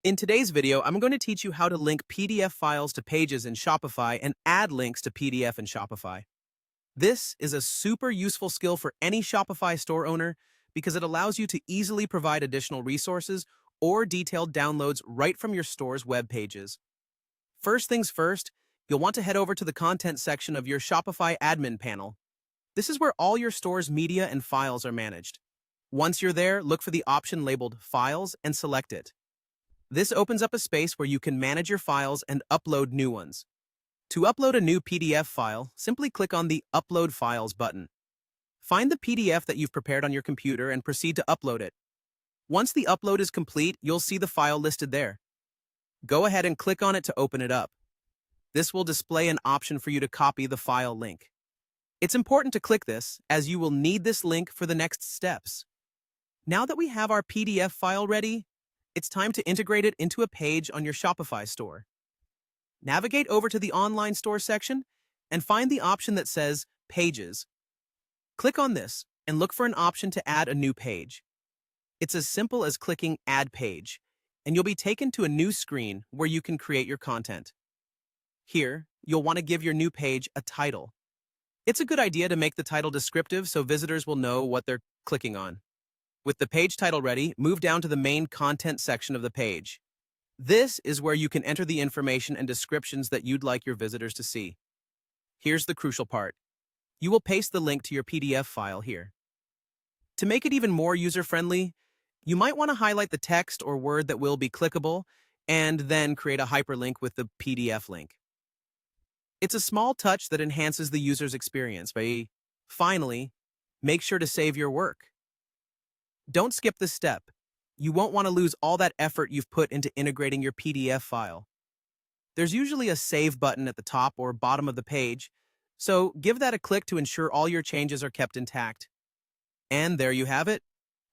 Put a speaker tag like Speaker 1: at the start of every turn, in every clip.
Speaker 1: In today's video, I'm going to teach you how to link PDF files to pages in Shopify and add links to PDF in Shopify. This is a super useful skill for any Shopify store owner because it allows you to easily provide additional resources or detailed downloads right from your store's web pages. First things first, you'll want to head over to the content section of your Shopify admin panel. This is where all your store's media and files are managed. Once you're there, look for the option labeled Files and select it. This opens up a space where you can manage your files and upload new ones. To upload a new PDF file, simply click on the Upload Files button. Find the PDF that you've prepared on your computer and proceed to upload it. Once the upload is complete, you'll see the file listed there. Go ahead and click on it to open it up. This will display an option for you to copy the file link. It's important to click this, as you will need this link for the next steps. Now that we have our PDF file ready, it's time to integrate it into a page on your Shopify store. Navigate over to the online store section and find the option that says Pages. Click on this and look for an option to add a new page. It's as simple as clicking Add Page, and you'll be taken to a new screen where you can create your content. Here, you'll want to give your new page a title. It's a good idea to make the title descriptive so visitors will know what they're clicking on. With the page title ready, move down to the main content section of the page. This is where you can enter the information and descriptions that you'd like your visitors to see. Here's the crucial part. You will paste the link to your PDF file here. To make it even more user-friendly, you might want to highlight the text or word that will be clickable and then create a hyperlink with the PDF link. It's a small touch that enhances the user's experience. Finally, make sure to save your work. Don't skip this step. You won't want to lose all that effort you've put into integrating your PDF file. There's usually a Save button at the top or bottom of the page, so give that a click to ensure all your changes are kept intact. And there you have it.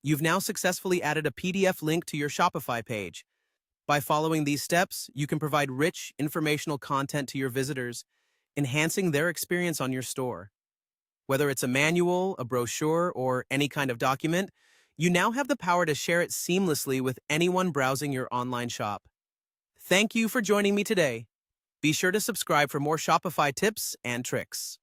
Speaker 1: You've now successfully added a PDF link to your Shopify page. By following these steps, you can provide rich, informational content to your visitors, enhancing their experience on your store. Whether it's a manual, a brochure, or any kind of document, you now have the power to share it seamlessly with anyone browsing your online shop. Thank you for joining me today. Be sure to subscribe for more Shopify tips and tricks.